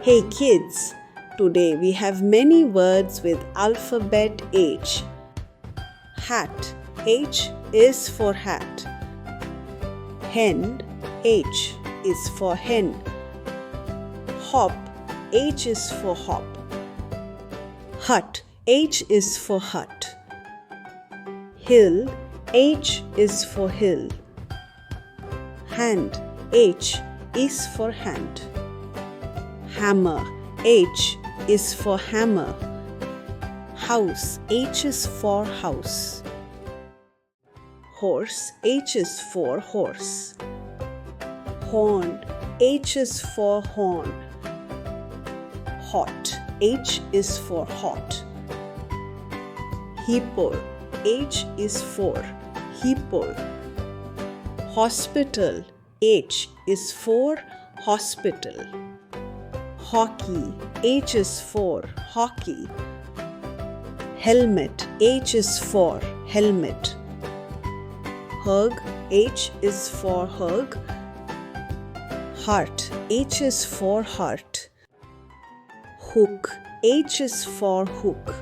Hey kids, today we have many words with alphabet H. Hat, H is for hat. Hen, H is for hen. Hop, H is for hop. Hut, H is for hut. Hill, H is for hill. Hand, H is for hand. Hammer, H is for hammer. House, H is for house. Horse, H is for horse. Horn, H is for horn. Hot, H is for hot. Hippo, H is for hippo. Hospital, H is for hospital. Hockey, H is for hockey. Helmet, H is for helmet. Hug, H is for hug. Heart, H is for heart. Hook, H is for hook.